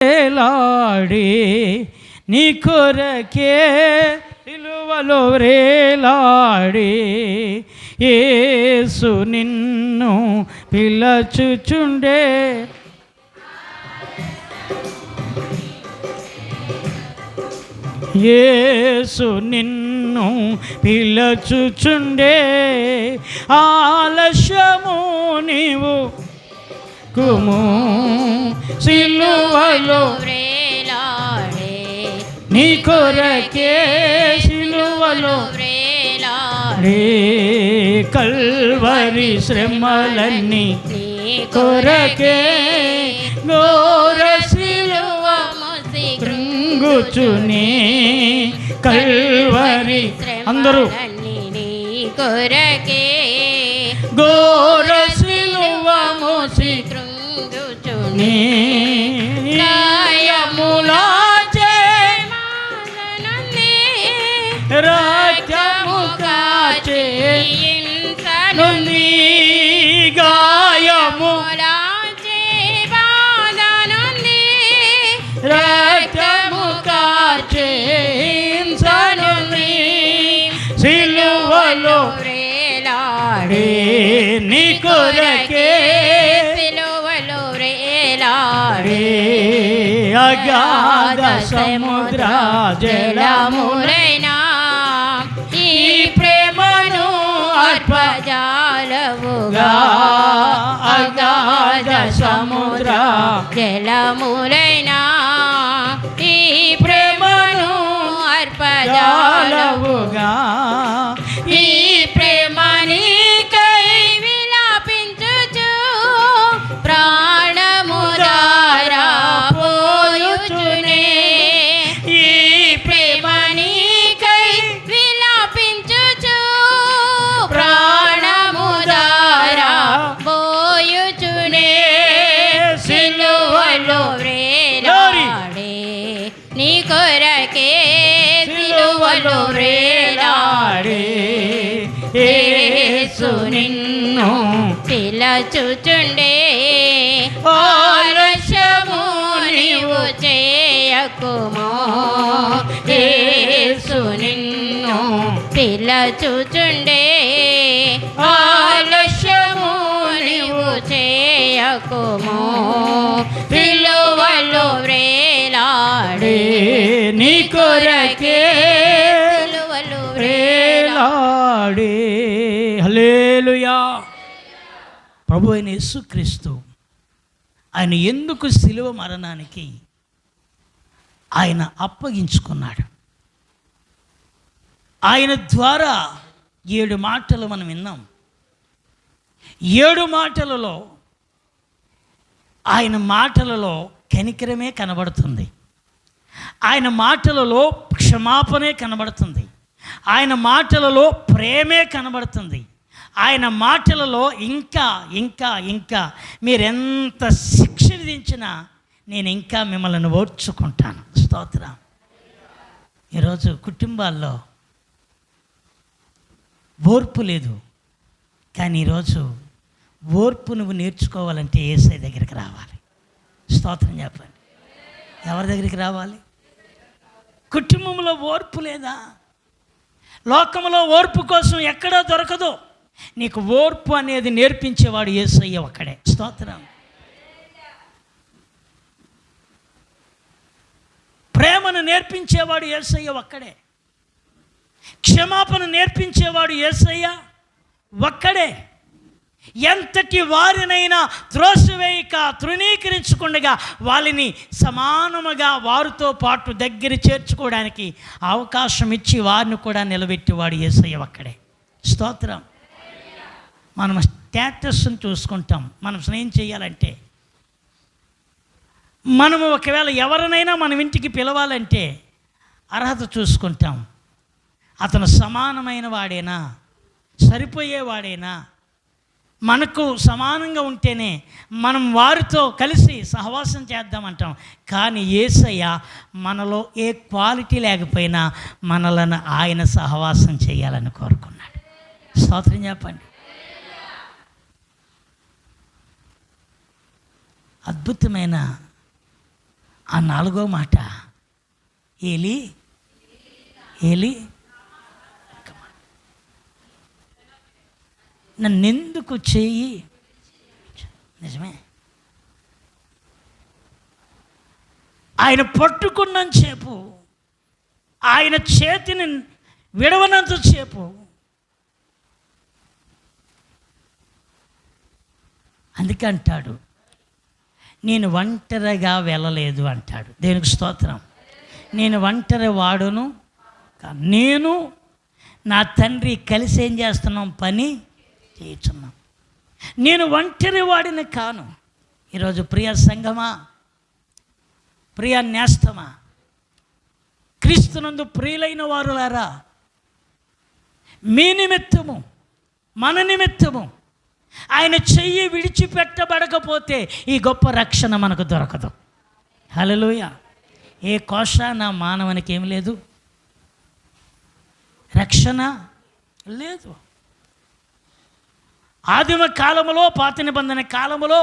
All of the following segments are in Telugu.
వేలాడి నీ కొరకే సిలువలో వేలాడి యేసు నిన్ను పిలచుచుండే. యేసు నిన్ను పిలచుచుండే, ఆలస్యము నీవు కుము సిలువలో వేలాడే నీ కొరకే సిలువలో వేలాడే, కల్వరి శ్రమలన్నీ నీ కొరకే ఘోర సిలువ కృంగుచునే, కల్వరి అందరూ నీ కొరకే ఘోర సిలువ మోసి కృంగుచునే, గాయములాచే రక్తము కాచే నుండి, గాయము రక్తము కాచే హింసనుంది, సిలువలో వేలాడే నీ కొరకే సిలువలో వేలాడే, అగాధ సముద్ర జలములైనా ఈ ప్రేమను అర్పజాలవుగా, అగాధ సముద్ర జలములైనా ఈ ప్రేమను అర్పజాలవుగా, ఈ ప్రేమనికై విలాపించుచు ప్రాణము దారా పోయుచునే, ఈ ప్రేమనికై విలాపించుచు ప్రాణము దారా పోయుచునే, సిలువలో వేలాడే నీ కొరకే సిలువలో వేలాడే, యేసు నిన్ను పిలచుచుండే, ఆలస్యము నీవు చేయకుమో, యేసు నిన్ను పిలచుచుండే, ఆలస్యము నీవు చేయకుమో, సిలువలో వేలాడే నీ కొరకే సిలువలో వేలాడే. హల్లెలూయా. ప్రభు అయిన యేసుక్రీస్తు ఆయన ఎందుకు సిలువ మరణానికి ఆయన అప్పగించుకున్నాడు. ఆయన ద్వారా 7 మాటలు మనం విన్నాం. 7 మాటలలో ఆయన మాటలలో కనికరమే కనబడుతుంది, ఆయన మాటలలో క్షమాపణే కనబడుతుంది, ఆయన మాటలలో ప్రేమే కనబడుతుంది, ఆయన మాటలలో ఇంకా ఇంకా ఇంకా మీరెంత శిక్ష విధించినా నేను ఇంకా మిమ్మల్ని ఓర్చుకుంటాను. స్తోత్రం. ఈరోజు కుటుంబాల్లో ఓర్పు లేదు, కానీ ఈరోజు ఓర్పు నువ్వు నేర్చుకోవాలంటే యేసయ్య దగ్గరికి రావాలి. స్తోత్రం చెప్పండి. ఎవరి దగ్గరికి రావాలి? కుటుంబంలో ఓర్పు లేదా? లోకంలో ఓర్పు కోసం ఎక్కడా దొరకదు. నీకు ఓర్పు అనేది నేర్పించేవాడు యేసయ్య ఒక్కడే. స్తోత్రం. ప్రేమను నేర్పించేవాడు యేసయ్య ఒక్కడే. క్షమాపణ నేర్పించేవాడు యేసయ్య ఒక్కడే. ఎంతటి వారినైనా త్రోసివేయక తృణీకరించకుండా వాళ్ళని సమానముగా వారితో పాటు దగ్గర చేర్చుకోవడానికి అవకాశం ఇచ్చి వారిని కూడా నిలబెట్టేవాడు యేసయ్య ఒక్కడే. స్తోత్రం. మనం స్టేటస్ని చూసుకుంటాం. మనం స్నేహం చేయాలంటే, మనము ఒకవేళ ఎవరినైనా మనం ఇంటికి పిలవాలంటే అర్హత చూసుకుంటాం. అతను సమానమైన వాడేనా, సరిపోయేవాడేనా, మనకు సమానంగా ఉంటేనే మనం వారితో కలిసి సహవాసం చేద్దామంటాం. కానీ యేసయ్య మనలో ఏ క్వాలిటీ లేకపోయినా మనలను ఆయన సహవాసం చేయాలని కోరుకున్నాడు. స్తోత్రం చెప్పండి. అద్భుతమైన ఆ 4వ మాట ఏలి ఏలి నన్నెందుకు చెయ్యి. నిజమే, ఆయన పట్టుకున్నంతసేపు, ఆయన చేతిని విడవనంతసేపు అందుకే అంటాడు, నేను ఒంటరిగా వెళ్ళలేదు అంటాడు. దేనికి స్తోత్రం. నేను ఒంటరి వాడును, నేను నా తండ్రి కలిసి ఏం చేస్తున్నాం, పని చేస్తున్నాం. నేను ఒంటరి వాడిని కాను. ఈరోజు ప్రియ సంగమా, ప్రియ నేస్తమా, క్రీస్తునందు ప్రియులైన వారులారా, మీ నిమిత్తము, మన నిమిత్తము ఆయన చెయ్యి విడిచిపెట్టబడకపోతే ఈ గొప్ప రక్షణ మనకు దొరకదు. హల్లెలూయా. ఏ కోశాన మానవునికి ఏం లేదు, రక్షణ లేదు. ఆదిమ కాలములో, పాత నిబంధన కాలములో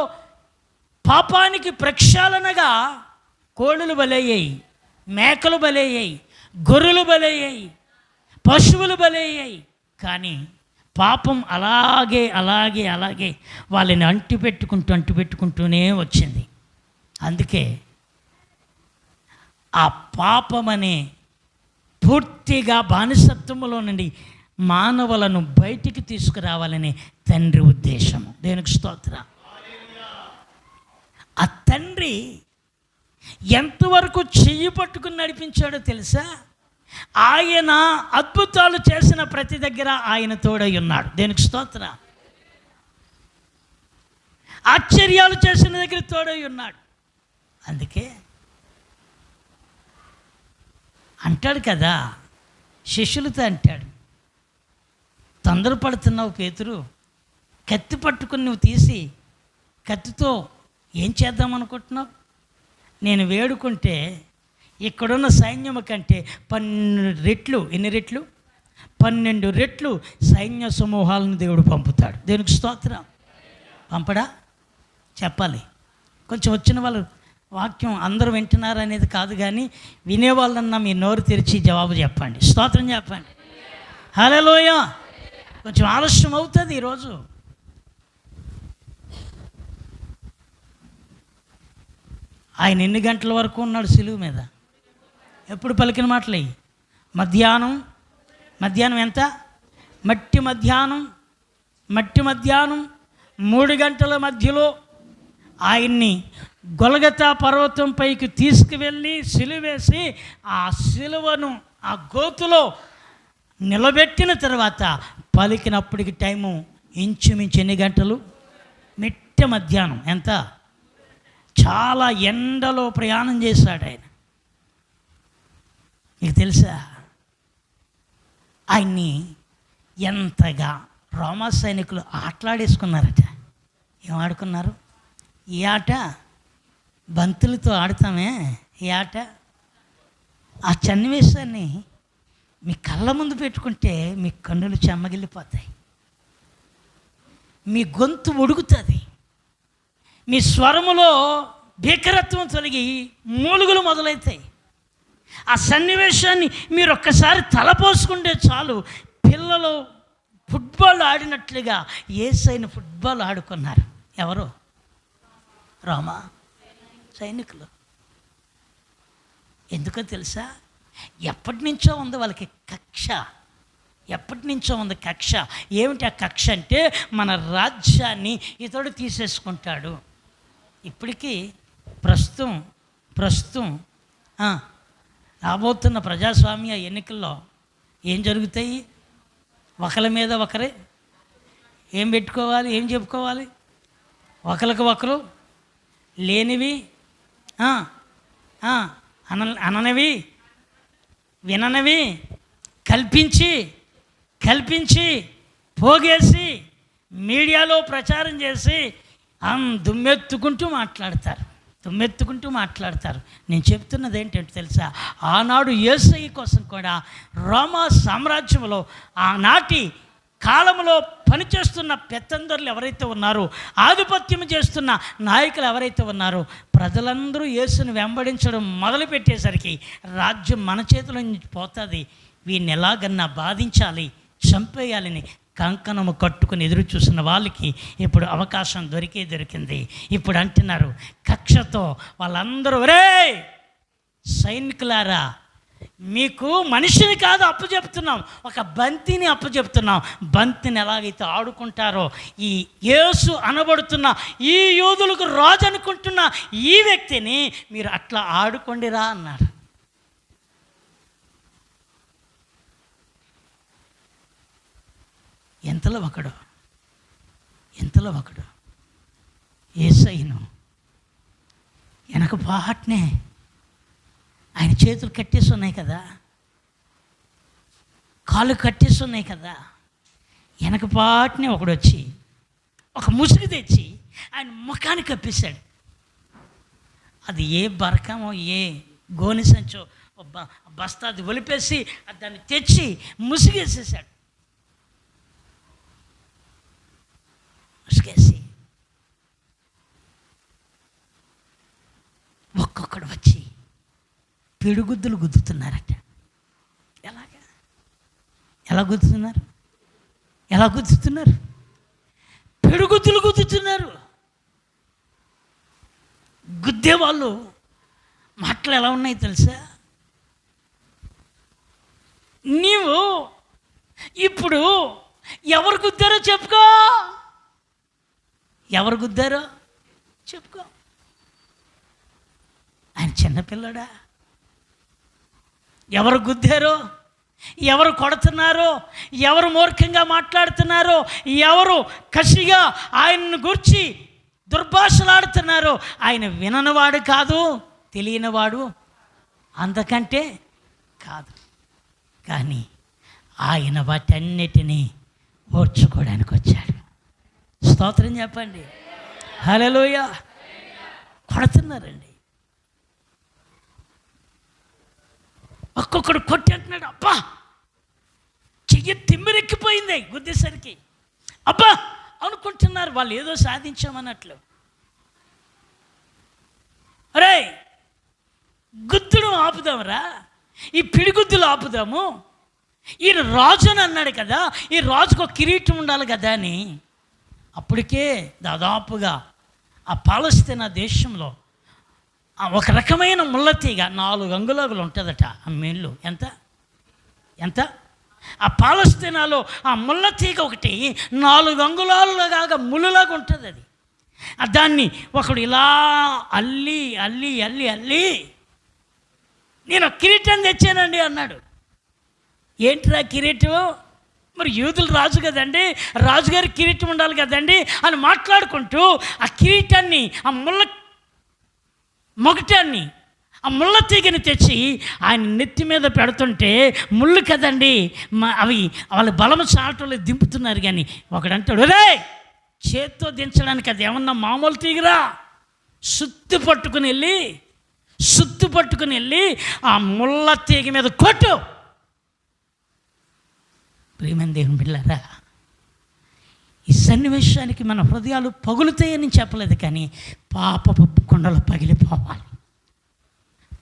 పాపానికి ప్రక్షాళనగా కోళ్ళులు బలయ్యాయి, మేకలు బలయ్యాయి, గొర్రెలు బలయ్యాయి, పశువులు బలయ్యాయి. కానీ పాపం అలాగే అలాగే అలాగే వాళ్ళని అంటిపెట్టుకుంటూనే వచ్చింది. అందుకే ఆ పాపమనే పూర్తిగా బానిసత్వములో నుండి మానవులను బయటికి తీసుకురావాలనే తండ్రి ఉద్దేశము. దేనికి స్తోత్రం. ఆ తండ్రి ఎంతవరకు చెయ్యి పట్టుకుని నడిపించాడో తెలుసా? ఆయన అద్భుతాలు చేసిన ప్రతి దగ్గర ఆయన తోడై ఉన్నాడు. దేనికి స్తోత్రం. ఆశ్చర్యాలు చేసిన దగ్గర తోడై ఉన్నాడు. అందుకే అంటాడు కదా, శిష్యులతో అంటాడు, తొందరపడుతున్నావు పేతురు, కత్తి పట్టుకుని నువ్వు తీసి కత్తితో ఏం చేద్దామనుకుంటున్నావు? నేను వేడుకుంటే ఇక్కడున్న సైన్యము కంటే 12 రెట్లు, ఎన్ని రెట్లు? 12 రెట్లు సైన్య సమూహాలను దేవుడు పంపుతాడు. దేనికి స్తోత్రం. పంపడా? చెప్పాలి. కొంచెం వచ్చిన వాళ్ళు వాక్యం అందరూ వింటున్నారు అనేది కాదు, కానీ వినేవాళ్ళన్నా మీ నోరు తెరిచి జవాబు చెప్పండి, స్తోత్రం చెప్పండి. హల్లెలూయా. కొంచెం ఆలస్యం అవుతుంది ఈరోజు. ఆయన ఎన్ని గంటల వరకు ఉన్నాడు సిలువ మీద? ఎప్పుడు పలికిన మాటలే. మధ్యాహ్నం ఎంత? మట్టి మధ్యాహ్నం 3 గంటల మధ్యలో ఆయన్ని గొల్గొతా పర్వతం పైకి తీసుకువెళ్ళి సిలువేసి ఆ సిలువను ఆ గోతులో నిలబెట్టిన తర్వాత పలికినప్పటికి టైము ఇంచుమించు ఎన్ని గంటలు? మిట్ట మధ్యాహ్నం. ఎంత? చాలా ఎండలో ప్రయాణం చేశాడు ఆయన. మీకు తెలుసా ఆయన్ని ఎంతగా రోమా సైనికులు ఆటలాడేసుకున్నారట. ఏం ఆడుకున్నారు? ఈ ఆట బంతులతో ఆడతామే, ఈ ఆట. ఆ సన్నివేశాన్ని మీ కళ్ళ ముందు పెట్టుకుంటే మీ కన్నులు చెమ్మగిల్లిపోతాయి, మీ గొంతు ఒడుగుతుంది, మీ స్వరములో భీకరత్వం తొలగి మూలుగులు మొదలవుతాయి. ఆ సన్నివేశాన్ని మీరు ఒక్కసారి తలపోసుకుంటే చాలు. పిల్లలు ఫుట్బాల్ ఆడినట్లుగా యేసయ్యను ఫుట్బాల్ ఆడుకున్నారు. ఎవరు? రోమా సైనికులు. ఎందుకో తెలుసా? ఎప్పటి నుంచో ఉంది వాళ్ళకి కక్ష. ఎప్పటి నుంచో ఉంది కక్ష. ఏమిటి ఆ కక్ష అంటే, మన రాజ్యాన్ని ఇతడు తీసేసుకుంటాడు. ఇప్పటికీ ప్రస్తుతం రాబోతున్న ప్రజాస్వామ్య ఎన్నికల్లో ఏం జరుగుతాయి? ఒకరి మీద ఒకరే ఏం పెట్టుకోవాలి, ఏం చెప్పుకోవాలి? ఒకరికి ఒకరు లేనివి, అననివి, విననివి కల్పించి పోగేసి మీడియాలో ప్రచారం చేసి దుమ్మెత్తుకుంటూ మాట్లాడతారు. నేను చెప్తున్నది ఏంటంటే తెలుసా? ఆనాడు యేసయ్య కోసం కూడా రోమా సామ్రాజ్యంలో ఆనాటి కాలంలో పనిచేస్తున్న పెత్తందరులు ఎవరైతే ఉన్నారో, ఆధిపత్యం చేస్తున్న నాయకులు ఎవరైతే ఉన్నారో, ప్రజలందరూ యేసుని వెంబడించడం మొదలుపెట్టేసరికి రాజ్యం మన చేతిలో నుంచి పోతుంది. వీడిని ఎలాగన్నా బాధించాలి, చంపేయాలని కంకణము కట్టుకుని ఎదురు చూసిన వాళ్ళకి ఇప్పుడు అవకాశం దొరికింది. ఇప్పుడు అంటున్నారు కక్షతో వాళ్ళందరూ, ఒరే సైనికులారా, మీకు మనిషిని కాదు అప్పు చెప్తున్నాం, ఒక బంతిని అప్పు చెప్తున్నాం. బంతిని ఎలాగైతే ఆడుకుంటారో, ఈ యేసు అనబడుతున్న ఈ యూదులకు రాజు అనుకుంటున్న ఈ వ్యక్తిని మీరు అట్లా ఆడుకోండిరా అన్నారు. ఎంతలో ఒకడు యేసయ్యను వెనక పాటనే ఆయన చేతులు కట్టేసి ఉన్నాయి కదా, కాళ్ళు కట్టేసి ఉన్నాయి కదా, వెనక పాటనే ఒకడు వచ్చి ఒక ముసుగు తెచ్చి ఆయన ముఖాన్ని కప్పేశాడు. అది ఏ బరకమో ఏ గోని సంచో బస్తా అది ఒలిపేసి దాన్ని తెచ్చి ముసుగేసేసాడు. ముసుగేసి ఒక్కొక్కడు వచ్చి పిడుగుద్దులు గుద్దుతున్నారట. ఎలా గుద్దుతున్నారు? పిడుగుద్దులు గుద్దుతున్నారు. గుద్దేవాళ్ళు మాటలు ఎలా ఉన్నాయి తెలుసా? నీవు ఇప్పుడు ఎవరు గుద్దారో చెప్పుకో, ఆయన చిన్నపిల్లడా? ఎవరు గుద్దారో, ఎవరు కొడుతున్నారో, ఎవరు మూర్ఖంగా మాట్లాడుతున్నారో, ఎవరు కసిగా ఆయనను గురించి దుర్భాషలాడుతున్నారో, ఆయన విననివాడు కాదు, తెలియనివాడు అంతకంటే కాదు. కానీ ఆయన వాటన్నిటినీ ఓర్చుకోవడానికి వచ్చాడు. స్తోత్రం చెప్పండి, హల్లెలూయా. కొడుతున్నారండి, ఒక్కొక్కడు కొట్టి అంటున్నాడు, అబ్బా చెయ్యి తిమ్మిరెక్కిపోయింది గుద్దేసరికి, అబ్బా అనుకుంటున్నారు వాళ్ళు ఏదో సాధించామన్నట్లు. అరే గుద్దుడు ఆపుదాంరా, ఈ పిడిగుద్దులు ఆపుదాము, ఈయన రాజు అని అన్నాడు కదా, ఈ రాజుకు ఒక కిరీటం ఉండాలి కదా అని. అప్పటికే దాదాపుగా ఆ పాలస్తీనా దేశంలో ఒక రకమైన ముళ్ళతీగ 4 అంగుళాలు ఉంటుందట. ఆ మేళ్ళు ఎంత ఆ పాలస్తీనాలో ఆ ముళ్ళతీగ ఒకటి 4 అంగుళాలుగా ముళ్ళులాగా ఉంటుంది. అది దాన్ని ఒకడు ఇలా అల్లి అల్లి అల్లి అల్లి నేను కిరీటం తెచ్చానండి అన్నాడు. ఏంట్రా కిరీటం? మరి యూదులు రాజు కదండి, రాజుగారి కిరీటం ఉండాలి కదండి అని మాట్లాడుకుంటూ ఆ కిరీటాన్ని, ఆ మొగటాన్ని, ఆ ముళ్ళ తీగని తెచ్చి ఆయన నెత్తి మీద పెడుతుంటే, ముళ్ళు కదండి అవి వాళ్ళ బలము చాటలో దింపుతున్నారు. కానీ ఒకడంటాడు, రే చేత్తో దించడానికి అది ఏమన్నా మామూలు తీగరా, సుత్తు పట్టుకుని వెళ్ళి ఆ ముళ్ళ తీగ మీద కొట్టు. ప్రియమైన దేవుని బిడ్డలారా, ఈ సన్నివేశానికి మన హృదయాలు పగులుతాయని చెప్పలేదు, కానీ పాపపు కొండలు పగిలిపోవాలి,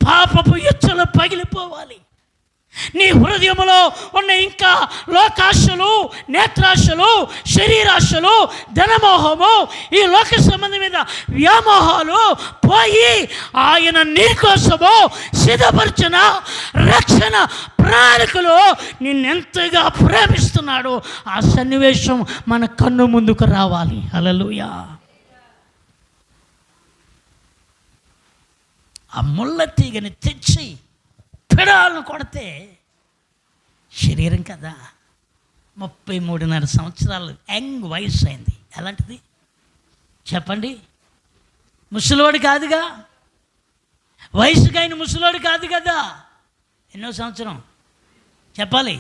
పాపపు ఎచ్చులు పగిలిపోవాలి. నీ హృదయంలో ఉన్న ఇంకా లోకాశలు, నేత్రాశలు, శరీరాశలు, ధనమోహము, ఈ లోక సంబంధమైన వ్యామోహాలు పోయి ఆయన నీ కోసము సిద్ధపరిచిన రక్షణ ప్రణాళికలో నిన్నెంతగా ప్రేమిస్తున్నాడో ఆ సన్నివేశం మన కన్ను ముందుకు రావాలి. హల్లెలూయా. ఆ ముళ్ళ తీగని తెచ్చి పెడాలను కొడితే శరీరం కదా, 33.5 సంవత్సరాలు యంగ్ వయసు అయింది. ఎలాంటిది చెప్పండి? ముసలివాడు కాదుగా, వయసుగా ఆయన ముసలివాడు కాదు కదా. ఎన్నో సంవత్సరం చెప్పాలి?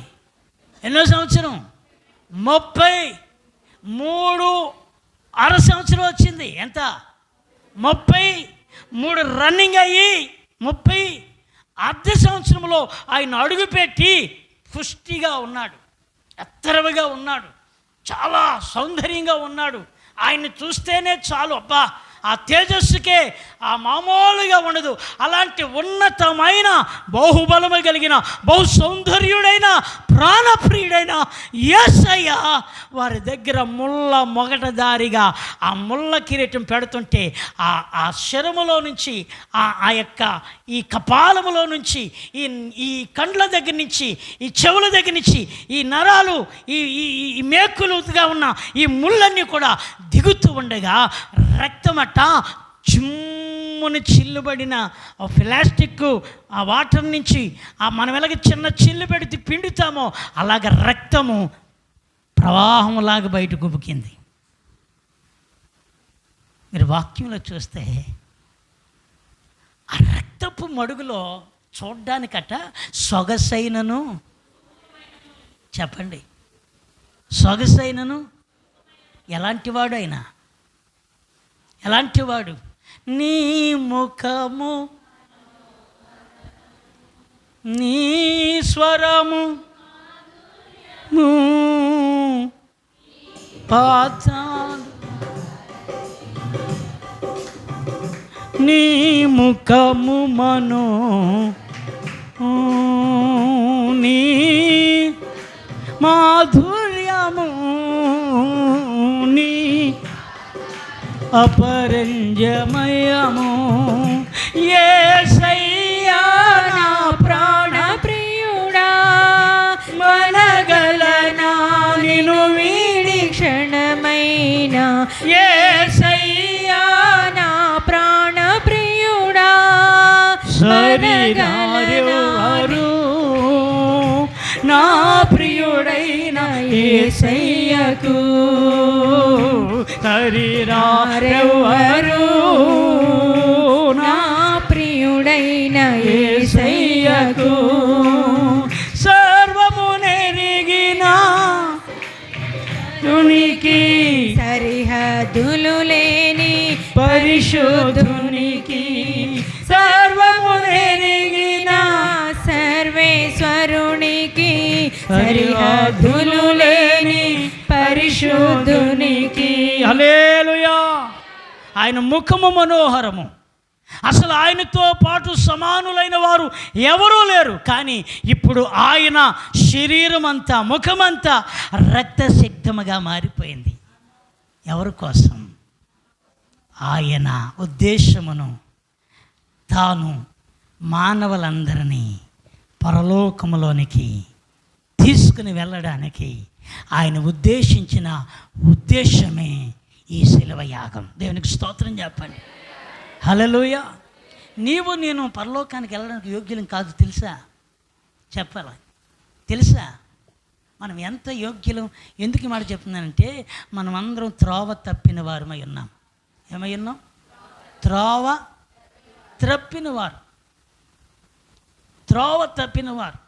ఎన్నో సంవత్సరం? 33.5 సంవత్సరం వచ్చింది. ఎంత? 33 రన్నింగ్ అయ్యి 30 అర్ధ సంవత్సరంలో ఆయన అడుగుపెట్టి పుష్టిగా ఉన్నాడు, ఎత్తరవిగా ఉన్నాడు, చాలా సౌందర్యంగా ఉన్నాడు. ఆయన్ని చూస్తేనే చాలు, అబ్బా ఆ తేజస్సుకే ఆ మామూలుగా ఉండదు. అలాంటి ఉన్నతమైన బాహుబలము కలిగిన బహు సౌందర్యుడైన ప్రాణప్రియుడైన యేసయ్య వారి దగ్గర మొగటదారిగా ఆ ముళ్ళ కిరీటం పెడుతుంటే ఆ శరములో నుంచి ఆ యొక్క ఈ కపాలములో నుంచి ఈ కండ్ల దగ్గర నుంచి ఈ చెవుల దగ్గర నుంచి ఈ నరాలు ఈ మేకులుగా ఉన్న ఈ ముళ్ళన్నీ కూడా దిగుతూ ఉండగా రక్తమట చిమ్ముని చిల్లుబడిన ఆ ప్లాస్టిక్ ఆ వాటర్ నుంచి మనం ఎలాగ చిన్న చిల్లు పెడితే పిండుతామో అలాగ రక్తము ప్రవాహంలాగా బయటకు ఉబికింది. మీరు వాక్యంలో చూస్తే ఆ రక్తపు మడుగులో చూడ్డానికట సొగసైనను, చెప్పండి, సొగసైనను ఎలాంటివాడు అయినా, ఎలాంటివాడు? నీ ముఖము నీ స్వరము పాదాలు, నీ ముఖము మనో నీ మాధుర్యము నీ అపరంజమయము యేసయ్యా నా ప్రాణ ప్రియుడా మనగలనా నిన్ను వీడి క్షణమైన యేసయ్యా నా ప్రాణ ప్రియుడా సరినారెవరు నా ప్రియుడైన యేసయ్యకు సరినారెవరు నా ప్రియుడైన యేసయ్యకు సర్వము నెరిగిన తునికి సరిహద్దులు లేని పరిశుద్ధునికి సర్వము నెరిగిన సర్వేశ్వరునికి సరిహద్దులు లేని పరిశుద్ధునికి. హల్లెలూయా. ఆయన ముఖము మనోహరము. అసలు ఆయనతో పాటు సమానులైన వారు ఎవరూ లేరు. కానీ ఇప్పుడు ఆయన శరీరం అంతా, ముఖమంతా రక్తసిక్తముగా మారిపోయింది. ఎవరి కోసం? ఆయన ఉద్దేశమును తాను మానవులందరినీ పరలోకములోనికి తీసుకుని వెళ్ళడానికి ఆయన ఉద్దేశించిన ఉద్దేశమే ఈ శిలువ యాగం. దేవునికి స్తోత్రం చెప్పండి. హల్లెలూయా. నీవు నేను పరలోకానికి వెళ్ళడానికి యోగ్యులం కాదు, తెలుసా? చెప్పాలి, తెలుసా? మనం ఎంత యోగ్యులం? ఎందుకు ఈ మాట చెప్తున్నానంటే మనం అందరం త్రోవ తప్పిన వారమై ఉన్నాం. ఏమై ఉన్నాం? త్రోవ తప్పినవారు. త్రోవ తప్పినవారు.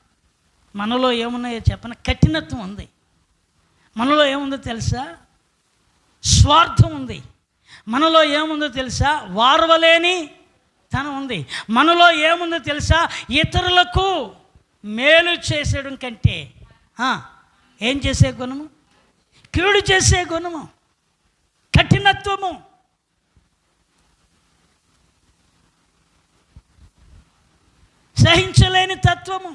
మనలో ఏమున్నాయో చెప్పన? కఠినత్వం ఉంది. మనలో ఏముందో తెలుసా? స్వార్థం ఉంది. మనలో ఏముందో తెలుసా? వారవలేని తనం ఉంది. మనలో ఏముందో తెలుసా? ఇతరులకు మేలు చేసేయడం కంటే ఏం చేసే గుణము? కీడు చేసే గుణము, కఠినత్వము. సహించలేని తత్వము.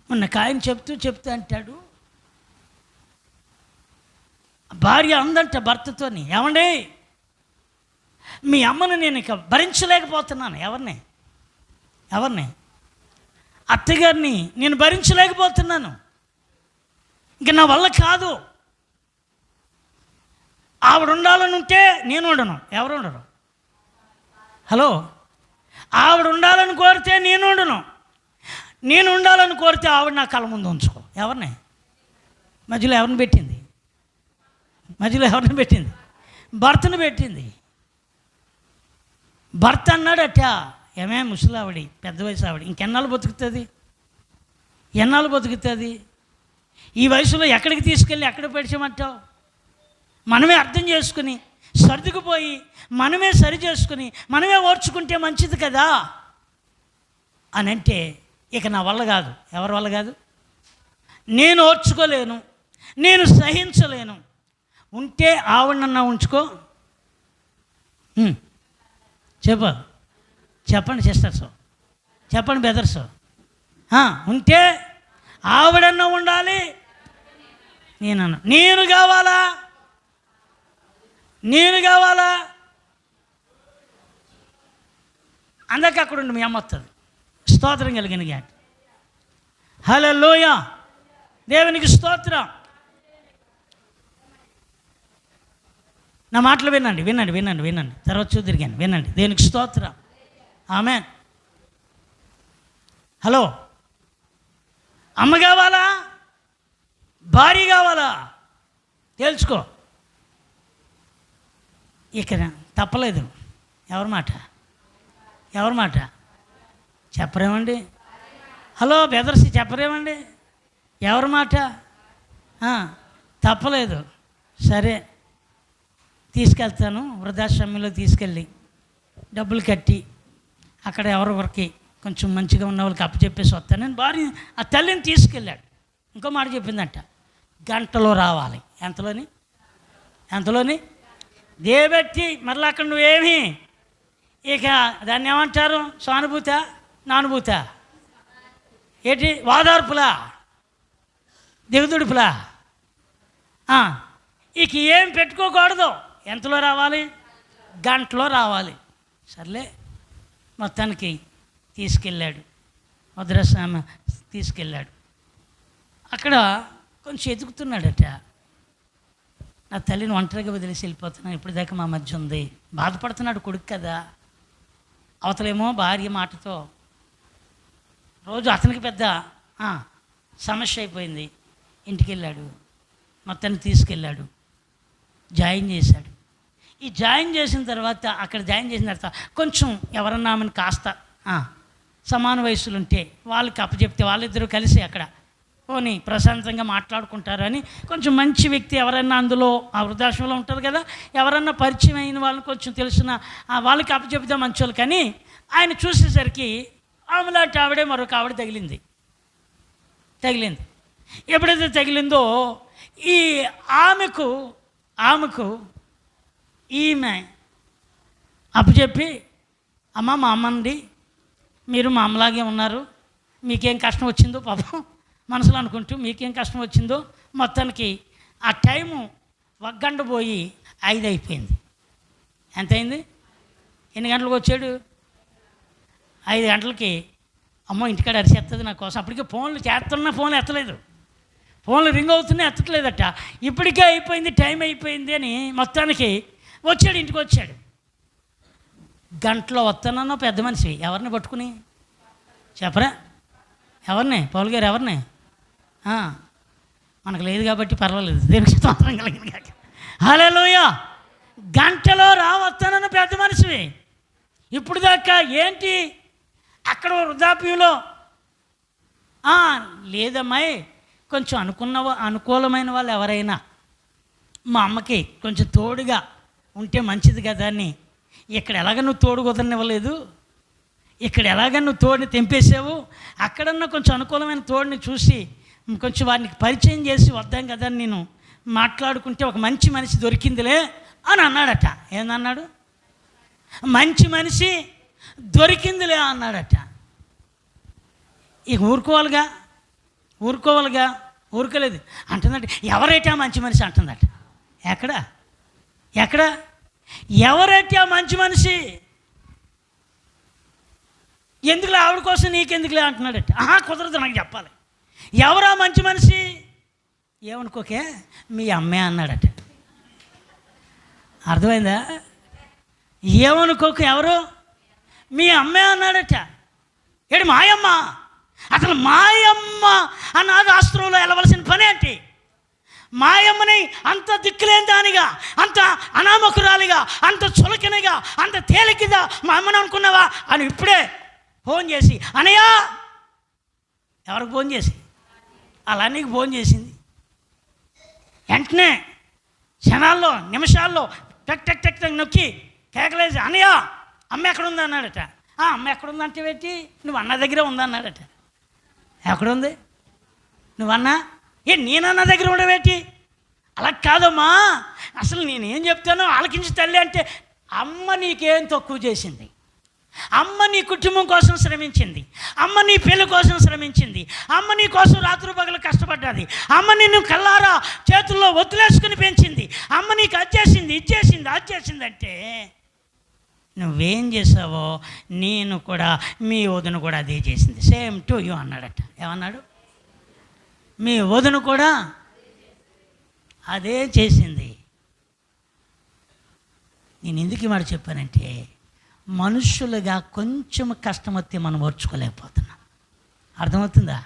మొన్న కాయన చెప్తూ అంటాడు, భార్య అందంట భర్తతోని, ఏమండి మీ అమ్మను నేను ఇక భరించలేకపోతున్నాను. ఎవరిని? అత్తగారిని నేను భరించలేకపోతున్నాను. ఇంక నా వల్ల కాదు. ఆవిడ ఉండాలని ఉంటే నేను ఉండను. ఎవరు ఉండరు? హలో. ఆవిడ ఉండాలని కోరితే నేను ఉండను. నేను ఉండాలని కోరితే ఆవిడ నా కళ్ళ ముందు ఉంచుకో. ఎవరిని? మధ్యలో ఎవరిని పెట్టింది? భర్తను పెట్టింది. భర్త అన్నాడట, ఏమే ముసలావిడి, పెద్ద వయసు ఆవిడ, ఇంకెన్నాళ్ళు బతుకుతుంది? ఈ వయసులో ఎక్కడికి తీసుకెళ్ళి ఎక్కడ పెడిచామంటావు? మనమే అర్థం చేసుకుని సర్దుకుపోయి మనమే సరి చేసుకుని మనమే ఓర్చుకుంటే మంచిది కదా అని అంటే, ఇక నా వల్ల కాదు. ఎవరి వల్ల కాదు? నేను ఓర్చుకోలేను, నేను సహించలేను. ఉంటే ఆవిడనన్నా ఉంచుకో. చెప్పండి సిస్టర్స్, చెప్పండి బ్రదర్స్. ఉంటే ఆవిడన్నా ఉండాలి. నేను కావాలా? అందరికి అక్కడ ఉండి మీ అమ్మ వస్తుంది. స్తోత్రం కలిగిన గాడ్. హల్లెలూయా, దేవునికి స్తోత్రం. నా మాటలు వినండి. తర్వాత చూదిరిగాను, వినండి. దేవునికి స్తోత్రం. ఆమేన్. హలో, అమ్మ కావాలా, భార్య కావాలా? తెలుసుకో. ఇక్కడ తప్పలేదు. ఎవరి మాట చెప్పరేమండి? హలో బెదర్సి, చెప్పరేమండి? ఎవరి మాట? తప్పలేదు. సరే, తీసుకెళ్తాను. వృద్ధాశ్రమంలో తీసుకెళ్ళి డబ్బులు కట్టి అక్కడ ఎవరెవరికి కొంచెం మంచిగా ఉన్న వాళ్ళకి అప్పచెప్పేసి వస్తాను. నేను భార్య ఆ తల్లిని తీసుకెళ్ళాడు. ఇంకో మాట చెప్పిందంట, గంటలో రావాలి. ఎంతలోని దేబెట్టి మరలా అక్కడ నువ్వేమి ఇక దాన్ని ఏమంటారు? సానుభూత, నానుభూత, ఏంటి, వాదార్పులా, దిగుదుడుపులా? ఇక ఏం పెట్టుకోకూడదు. ఎంతలో రావాలి? గంటలో రావాలి. సర్లే, మొత్తానికి తీసుకెళ్ళాడు. వృద్ధాశ్రమ తీసుకెళ్ళాడు. అక్కడ కొంచెం ఎదుగుతున్నాడట. నా తల్లిని ఒంటరిగా వదిలేసి వెళ్ళిపోతున్నాను, ఇప్పుడు దాకా మా మధ్య ఉంది. బాధపడుతున్నాడు కొడుకు కదా. అవతలేమో భార్య మాటతో రోజు అతనికి పెద్ద సమస్య అయిపోయింది. ఇంటికి వెళ్ళాడు, మొత్తాన్ని తీసుకెళ్ళాడు, జాయిన్ చేశాడు. ఈ జాయిన్ చేసిన తర్వాత కొంచెం ఎవరన్నా ఆమెను కాస్త సమాన వయసులు ఉంటే వాళ్ళకి అప్పచెప్తే వాళ్ళిద్దరూ కలిసి అక్కడ పోనీ ప్రశాంతంగా మాట్లాడుకుంటారు అని కొంచెం మంచి వ్యక్తి ఎవరైనా అందులో ఆ వృద్ధాశ్రమంలో ఉంటారు కదా, ఎవరన్నా పరిచయం అయిన వాళ్ళని కొంచెం తెలిసిన వాళ్ళకి అప్పచెప్తే మంచోళ్ళు. కానీ ఆయన చూసేసరికి ఆమెలాంటి ఆవిడే మరొక ఆవిడ తగిలింది. ఎప్పుడైతే తగిలిందో ఈ ఆమెకు ఈమె అప్పచెప్పి, అమ్మ మా అమ్మండి, మీరు మా అమ్మలాగే ఉన్నారు, మీకేం కష్టం వచ్చిందో పాపం మనసులో అనుకుంటూ మీకేం కష్టం వచ్చిందో. మొత్తానికి ఆ టైము ఒగ్గంట పోయి 5 అయిపోయింది. ఎంతైంది? ఎన్ని గంటలకు వచ్చాడు? 5 గంటలకి. అమ్మో ఇంటికాడ అరిచేస్తుంది నా కోసం. అప్పటికే ఫోన్లు చేస్తున్నా ఫోన్లు ఎత్తలేదు, ఫోన్లు రింగ్ అవుతున్నా ఎత్తట్లేదట. ఇప్పటికే అయిపోయింది, టైం అయిపోయింది అని మొత్తానికి వచ్చాడు. ఇంటికి వచ్చాడు. గంటలో వస్తానన్నా పెద్ద మనిషి. ఎవరిని పట్టుకుని చెప్పరా? ఎవరిని? పౌలు గారు ఎవరిని? మనకు లేదు కాబట్టి పర్వాలేదు, దేవునికి స్తోత్రం కలిగింది కాక. హల్లెలూయా. గంటలో వస్తానన్న పెద్ద మనిషివి. ఇప్పుడు దాకా ఏంటి అక్కడ వృద్ధాప్యంలో? లేదమ్మాయి, కొంచెం అనుకూలమైన వాళ్ళు ఎవరైనా మా అమ్మకి కొంచెం తోడుగా ఉంటే మంచిది కదా అని. ఇక్కడ ఎలాగ నువ్వు తోడు కుదరనివ్వలేదు, ఇక్కడ ఎలాగ నువ్వు తోడుని తెంపేసావు, అక్కడన్నా కొంచెం అనుకూలమైన తోడుని చూసి కొంచెం వారికి పరిచయం చేసి వద్దాం కదా అని నేను మాట్లాడుకుంటే ఒక మంచి మనిషి దొరికిందిలే అని అన్నాడట. ఏందన్నాడు? మంచి మనిషి దొరికిందిలే అన్నాడట. ఇక ఊరుకోలేదు. అంటుందట, ఎవరైతే మంచి మనిషి అంటుందట. ఎక్కడ ఎవరైతే ఆ మంచి మనిషి? ఎందుకులే ఆవిడ కోసం నీకెందుకులే అంటున్నాడట. కుదరదు, నాకు చెప్పాలి. ఎవరా మంచి మనిషి? ఏమనుకోకే, మీ అమ్మే అన్నాడట. అర్థమైందా? ఏమనుకోక, ఎవరు? మీ అమ్మే అన్నాడట. ఏడు మాయమ్మ? అసలు మాయమ్మ అన్నది ఆశ్రమంలో వెళ్ళవలసిన పని ఏంటి? మాయమ్మని అంత దిక్కులేని దానిగా, అంత అనామకురాలిగా, అంత చులకనగా, అంత తేలికగా మా అమ్మని అనుకున్నావా అని ఇప్పుడే ఫోన్ చేసి, అనయ్యా, ఎవరికి ఫోన్ చేసి? అలా నీకు ఫోన్ చేసింది. వెంటనే క్షణాల్లో నిమిషాల్లో టక్ టక్ టక్ టక్ నొక్కి కేకలేసి, అనయ్య అమ్మ ఎక్కడుంది అన్నాడట. అమ్మ ఎక్కడుందంటే పెట్టి, నువ్వు అన్న దగ్గరే ఉందన్నాడట. ఎక్కడుంది? నువ్వన్నా నేనన్న దగ్గర ఉండవేటి? అలా కాదమ్మా, అసలు నేనేం చెప్తానో ఆలకించి తల్లి అంటే, అమ్మ నీకేం తక్కువ చేసింది? అమ్మ నీ కుటుంబం కోసం శ్రమించింది, అమ్మ నీ పెళ్ళి కోసం శ్రమించింది, అమ్మ నీ కోసం రాత్రి పగలు కష్టపడ్డది, అమ్మ నిన్ను కల్లారా చేతుల్లో ఒత్తులేసుకుని పెంచింది, అమ్మ నీకు అది చేసింది అంటే నువ్వేం చేసావో నేను కూడా, మీ వదిన కూడా అదే చేసింది. సేమ్ టు యూ అన్నాడట. ఏమన్నాడు? మీ వదిన కూడా అదే చేసింది. నేను ఎందుకు ఈ మాట చెప్పానంటే, మనుషులుగా కొంచెం కష్టం వస్తే మనం ఓర్చుకోలేకపోతున్నాం. అర్థమవుతుందా?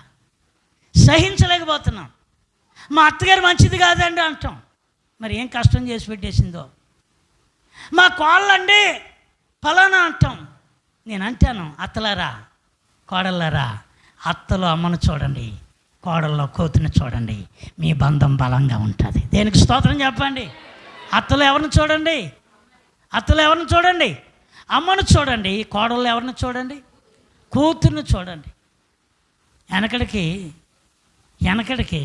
సహించలేకపోతున్నాం. మా అత్తగారు మంచిది కాదండి అంటాం. మరి ఏం కష్టం చేసి పెట్టేసిందో. మా కోళ్ళండి ఫలానా అంటాం. నేను అంటాను, అత్తలారా, కోడళ్ళారా, అత్తలో అమ్మను చూడండి, కోడల్లో కూతుని చూడండి, మీ బంధం బలంగా ఉంటుంది. దేనికి స్తోత్రం చెప్పండి. అత్తలో ఎవరిని చూడండి? అమ్మను చూడండి. కోడళ్ళు ఎవరిని చూడండి? కూతుర్ని చూడండి. వెనకడికి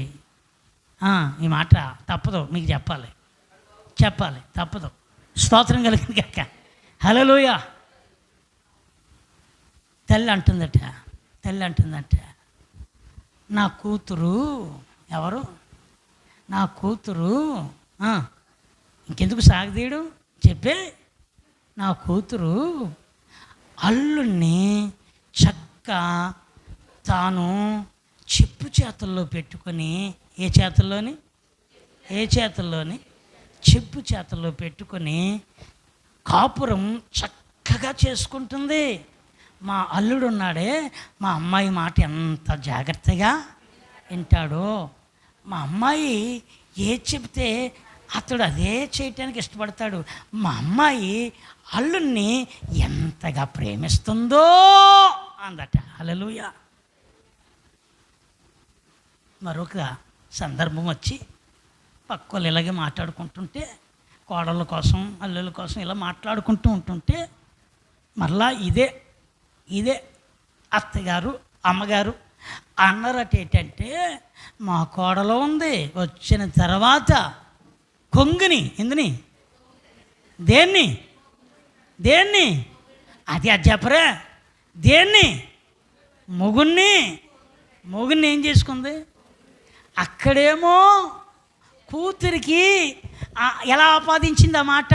ఈ మాట తప్పదు, మీకు చెప్పాలి తప్పదు. స్తోత్రం కలిగింది కాక. హల్లెలూయా. తల్లి అంటుందట, నా కూతురు ఎవరు? నా కూతురు ఇంకెందుకు సాగదీయడు చెప్పే, నా కూతురు అల్లుణ్ణి తాను చెప్పు చేతుల్లో పెట్టుకొని, ఏ చేతుల్లోని చెప్పు చేతుల్లో పెట్టుకొని కాపురం చక్కగా చేసుకుంటుంది. మా అల్లుడు ఉన్నాడే, మా అమ్మాయి మాట ఎంత జాగ్రత్తగా వింటాడో, మా అమ్మాయి ఏది చెప్తే అతడు అదే చేయటానికి ఇష్టపడతాడు, మా అమ్మాయి అల్లుణ్ణి ఎంతగా ప్రేమిస్తుందో అందట. హల్లెలూయా. మరొక సందర్భం వచ్చి పక్కలు ఇలాగే మాట్లాడుకుంటుంటే, కోడళ్ళ కోసం అల్లుల కోసం ఇలా మాట్లాడుకుంటూ ఉంటుంటే, మరలా ఇదే అత్తగారు అమ్మగారు అన్నారట, ఏంటంటే మా కోడలో ఉంది వచ్చిన తర్వాత కొంగుని ఎందుని దేన్ని అది చెప్పరా, దేన్ని మొగుణ్ణి ఏం చేసుకుంది? అక్కడేమో కూతురికి ఎలా ఆపాదించింది ఆ మాట?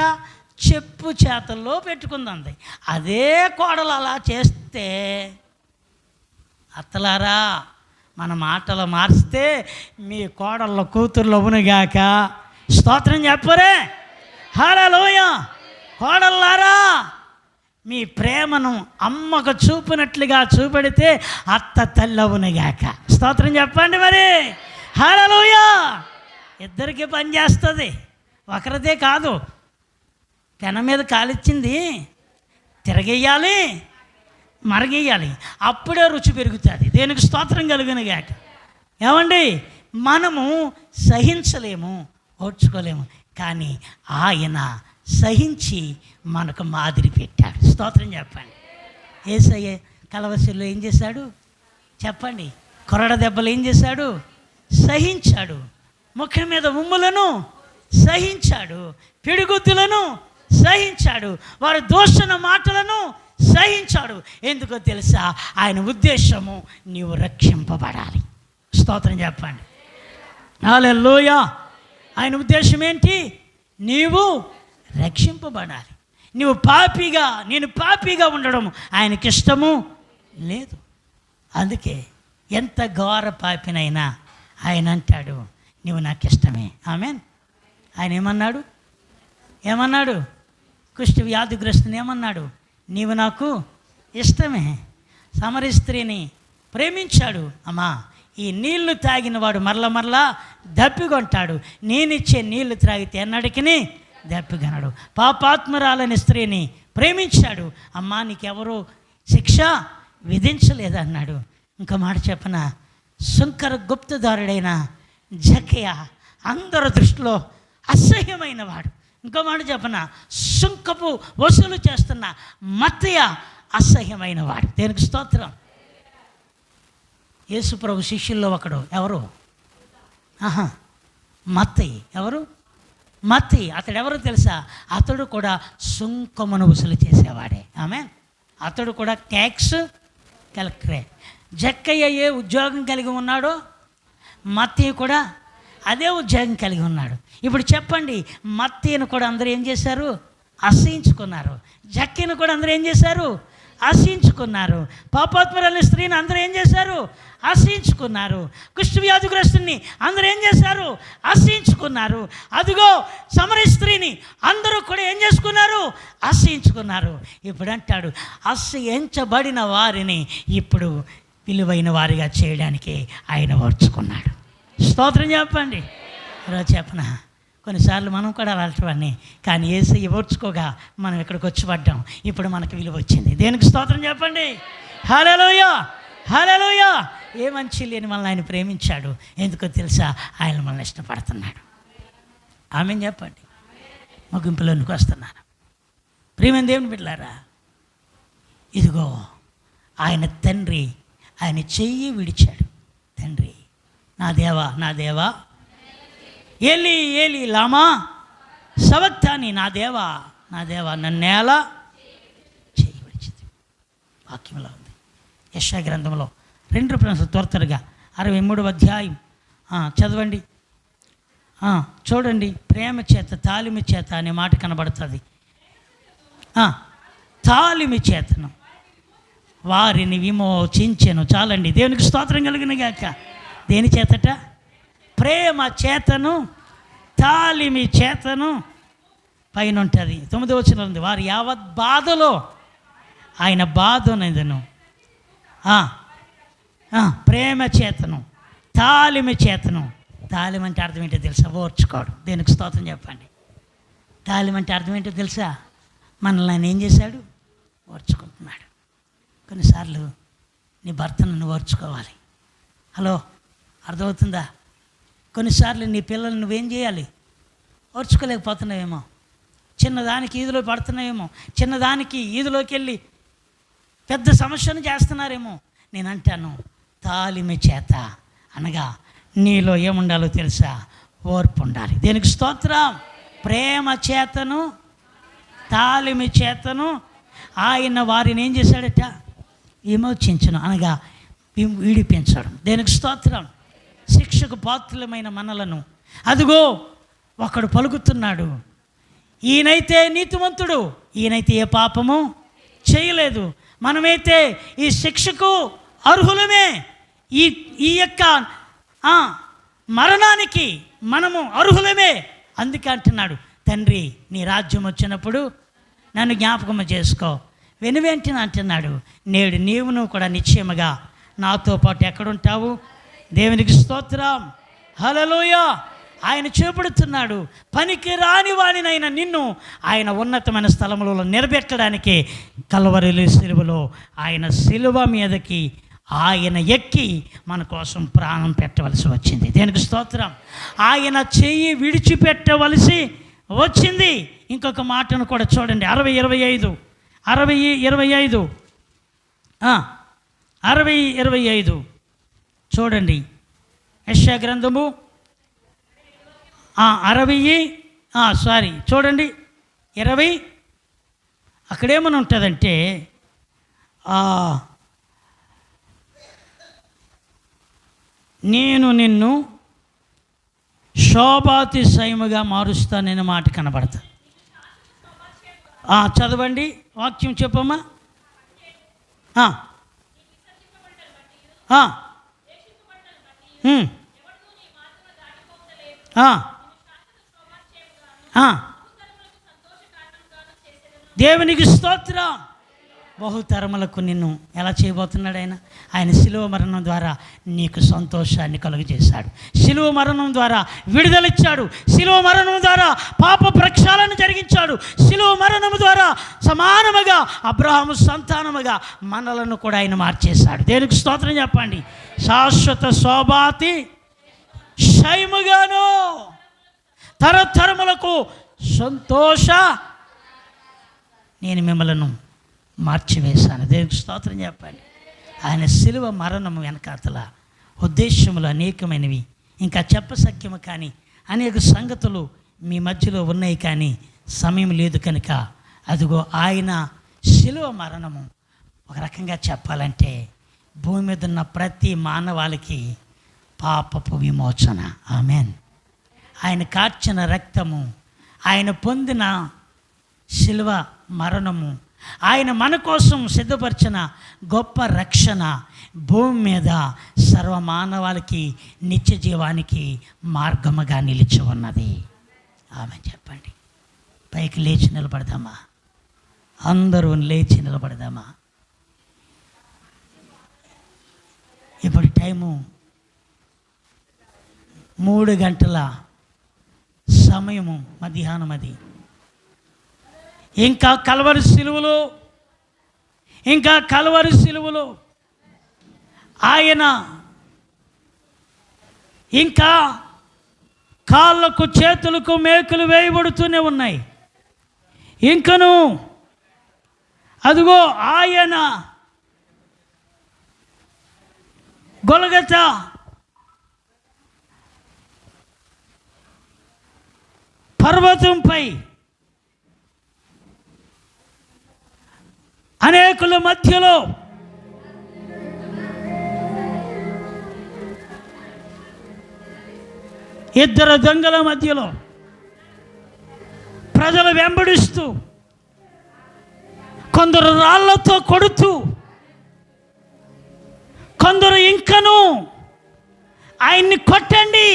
చెప్పు చేతల్లో పెట్టుకుంది. అదే కోడలు అలా చేస్తే, అత్తలారా, మన మాటలు మార్చితే మీ కోడళ్ళ కూతుర్లు అవునుగాక. స్తోత్రం చెప్పరే. హల్లెలూయా. కోడళ్ళారా, మీ ప్రేమను అమ్మకు చూపినట్లుగా చూపెడితే అత్త తల్లి అవునుగాక. స్తోత్రం చెప్పండి మరి. హల్లెలూయా. ఇద్దరికి పని చేస్తుంది, ఒకరిదే కాదు. పెన మీద కాలిచ్చింది తిరగేయాలి, మరగేయాలి, అప్పుడే రుచి పెరుగుతుంది. దేనికి స్తోత్రం కలుగునుగాక. ఏమండి, మనము సహించలేము, ఓర్చుకోలేము, కానీ ఆయన సహించి మనకు మాదిరి పెట్టాడు. స్తోత్రం చెప్పండి. యేసయ్య కలవసిలో ఏం చేశాడు చెప్పండి? కొరడ దెబ్బలు ఏం చేశాడు? సహించాడు. ముఖం మీద ఉమ్ములను సహించాడు, పిడిగుద్దులను సహించాడు, వారి దూషణ మాటలను సహించాడు. ఎందుకో తెలుసా? ఆయన ఉద్దేశము నీవు రక్షింపబడాలి. స్తోత్రం చెప్పండి. హల్లెలూయా. ఆయన ఉద్దేశం ఏంటి? నీవు రక్షింపబడాలి. నేను పాపిగా ఉండడం ఆయనకి ఇష్టము లేదు. అందుకే ఎంత ఘోర పాపినైనా ఆయన అంటాడు, నీవు నాకు ఇష్టమే. ఆమేన్. ఆయన ఏమన్నాడు? కుష్ఠ వ్యాధిగ్రస్తుని ఏమన్నాడు? నీవు నాకు ఇష్టమే. సమరీ స్త్రీని ప్రేమించాడు. అమ్మా, ఈ నీళ్లు తాగిన వాడు మరలా దప్పికొంటాడు, నేనిచ్చే నీళ్లు త్రాగితే ఎన్నడికి దప్పికొనడు. పాపాత్మురాలని స్త్రీని ప్రేమించాడు. అమ్మా, నీకెవరూ శిక్ష విధించలేదన్నాడు. ఇంకో మాట చెప్పన, శుంకర గుప్తదారుడైన జక్కయ్య అందరి దృష్టిలో అసహ్యమైన వాడు. ఇంకో మాట చెప్పన, సుంకపు వసూలు చేస్తున్న మత్తయ్య అసహ్యమైన వాడు. దేనికి స్తోత్రం. యేసు ప్రభు శిష్యుల్లో ఒకడు ఎవరు? మత్తయి. ఎవరు? మత్తయి. అతడు ఎవరో తెలుసా? అతడు కూడా సుంకమును వసూలు చేసేవాడే. అతడు కూడా ట్యాక్స్ కలెక్టరే. జక్కయ్య ఏ ఉద్యోగం కలిగి ఉన్నాడో మత్తయి కూడా అదే ఉద్యోగం కలిగి ఉన్నాడు. ఇప్పుడు చెప్పండి, మత్తయిని కూడా అందరూ ఏం చేశారు? అసహించుకున్నారు. జక్కయ్యను కూడా అందరూ ఏం చేశారు? అసహించుకున్నారు. పాపాత్మురాలి స్త్రీని అందరూ ఏం చేశారు? అసహించుకున్నారు. కుష్ఠవ్యాధిగ్రస్తుని అందరూ ఏం చేశారు? అసహించుకున్నారు. అదిగో సమరయ స్త్రీని అందరూ కూడా ఏం చేసుకున్నారు? అసహించుకున్నారు. ఇప్పుడు అంటాడు, అసహించబడిన వారిని ఇప్పుడు విలువైన వారిగా చేయడానికి ఆయన ఓర్చుకున్నాడు. స్తోత్రం చెప్పండి. ఈరోజు చెప్పనా, కొన్నిసార్లు మనం కూడా అలాంటివన్నీ, కానీ యేసయ్య ఓర్చుకోగా మనం ఇక్కడికి వచ్చి పడ్డాం. ఇప్పుడు మనకు విలువ వచ్చింది. దేనికి స్తోత్రం చెప్పండి. హల్లెలూయా, హల్లెలూయా. ఏ మంచి లేని మనల్ని ఆయన ప్రేమించాడు. ఎందుకో తెలుసా? ఆయన మనల్ని ఇష్టపడుతున్నాడు. ఆమేన్ చెప్పండి. ముగింపులోనికి వస్తున్నాను. ప్రియమైన దేవుని బిడ్డలారా, ఇదిగో ఆయన తండ్రి ఆయన చెయ్యి విడిచాడు. తండ్రి, నా దేవా, నా దేవా, ఏలి ఏలి లామా సబక్తాని, నా దేవా, నా దేవా, నన్నేలా చెయ్యి విడిచింది. వాక్యంలో ఉంది. యెషయా గ్రంథంలో 2 ప్రశ్నలు త్వరగా 63వ అధ్యాయం చదవండి. చూడండి, ప్రేమ చేత తాలిమి చేత అనే మాట కనబడుతుంది. తాలిమి చేతను వారిని విమోచించెను. చాలండి, దేవునికి స్తోత్రం కలిగిన గాక. దేని చేతట? ప్రేమ చేతను తాలిమి చేతను. పైన ఉంటుంది 9వ వచనంలో ఉంది, వారి యావత్ బాధలో ఆయన బాధనెదను. ప్రేమ చేతను తాలిమి చేతను. తాలిం అంటే అర్థం ఏంటో తెలుసా? ఓర్చుకోవడం. దేనికి స్తోత్రం చెప్పండి. తాలిం అంటే అర్థం ఏంటో తెలుసా? మనల్ని ఆయన ఏం చేశాడు? ఓర్చుకుంటున్నాడు. కొన్నిసార్లు నీ భర్తను నువ్వు ఓర్చుకోవాలి. హలో, అర్థమవుతుందా? కొన్నిసార్లు నీ పిల్లల్ని నువ్వేం చేయాలి? ఓర్చుకోలేకపోతున్నావేమో. చిన్నదానికి ఈదులో పడుతున్నావేమో. చిన్నదానికి ఈదులోకి వెళ్ళి పెద్ద సమస్యను చేస్తున్నారేమో. నేను అంటాను, తాలిమి చేత అనగా నీలో ఏముండాలో తెలుసా? ఓర్పు ఉండాలి. దేనికి స్తోత్రం. ప్రేమ చేతను తాలిమి చేతను ఆయన వారిని ఏం చేశాడట? విమోచించను అనగా విడిపించడం. దేనికి స్తోత్రం. శిక్షకు పాత్రులమైన మనలను అదిగో ఒకడు పలుకుతున్నాడు, ఈయనైతే నీతిమంతుడు, ఈయనైతే ఏ పాపము చేయలేదు, మనమైతే ఈ శిక్షకు అర్హులమే, ఈ యొక్క మరణానికి మనము అర్హులమే. అందుకే అంటున్నాడు, తండ్రి నీ రాజ్యం వచ్చినప్పుడు నన్ను జ్ఞాపకం చేసుకో. వెనువెంటనే అంటున్నాడు, నేడు నీవును కూడా నిశ్చయముగా నాతో పాటు ఎక్కడుంటావు. దేవునికి స్తోత్రం. హల్లెలూయా. ఆయన చేపడుతున్నాడు, పనికి రాని వాడినైనా నిన్ను ఆయన ఉన్నతమైన స్థలములలో నిలబెట్టడానికి కల్వరి సిలువలో ఆయన సిలువ మీదకి ఆయన ఎక్కి మన కోసం ప్రాణం పెట్టవలసి వచ్చింది. దేనికి స్తోత్రం. ఆయన చెయ్యి విడిచిపెట్టవలసి వచ్చింది. ఇంకొక మాటను కూడా చూడండి, 60:25 చూడండి. యెషయా గ్రంథము 20 అక్కడేమని ఉంటుందంటే, నేను నిన్ను శోభాతిశయముగా మారుస్తాననే మాట కనబడతా. చదవండి, వాక్యం చెప్పమ్మా. దేవునికి స్తోత్రం. బహుతరములకు నిన్ను ఎలా చేయబోతున్నాడు ఆయన? ఆయన శిలువ మరణం ద్వారా నీకు సంతోషాన్ని కలుగజేశాడు. శిలువ మరణం ద్వారా విడుదలిచ్చాడు. శిలువ మరణం ద్వారా పాప ప్రక్షాళన జరిగించాడు. శిలువ మరణం ద్వారా సమానముగా అబ్రహాము సంతానముగా మనలను కూడా ఆయన మార్చేశాడు. దేనికి స్తోత్రం చెప్పండి. శాశ్వత శోభాతి శయముగాను తరతరములకు సంతోష నేను మిమ్మలను మార్చివేశాను. దేవునికి స్తోత్రం చెప్పండి. ఆయన శిలువ మరణము వెనకాతల ఉద్దేశములు అనేకమైనవి ఇంకా చెప్పసఖ్యము కానీ అనేక సంగతులు మీ మధ్యలో ఉన్నాయి, కానీ సమయం లేదు కనుక అదిగో ఆయన శిలువ మరణము ఒక రకంగా చెప్పాలంటే భూమి మీద ఉన్న ప్రతి మానవాళికి పాపపు విమోచన. ఆమేన్. ఆయన కార్చిన రక్తము, ఆయన పొందిన శిలువ మరణము, ఆయన మన కోసం సిద్ధపరిచిన గొప్ప రక్షణ భూమి మీద సర్వమానవాళికి నిత్య జీవానికి మార్గముగా నిలిచి ఉన్నది. ఆమె చెప్పండి. పైకి లేచి నిలబడదామా? అందరూ లేచి నిలబడదామా? ఇప్పుడు టైము 3 గంటల సమయము, మధ్యాహ్నం. అది ఇంకా కల్వరి సిలువలో ఆయన ఇంకా కాళ్ళకు చేతులకు మేకులు వేయబడుతూనే ఉన్నాయి. ఇంకను అదిగో ఆయన గొలగతా పర్వతంపై అనేకుల మధ్యలో ఇద్దరు దొంగల మధ్యలో ప్రజలు వెంబడిస్తూ కొందరు రాళ్లతో కొడుతూ, కొందరు ఇంకను ఆయన్ని కొట్టండి,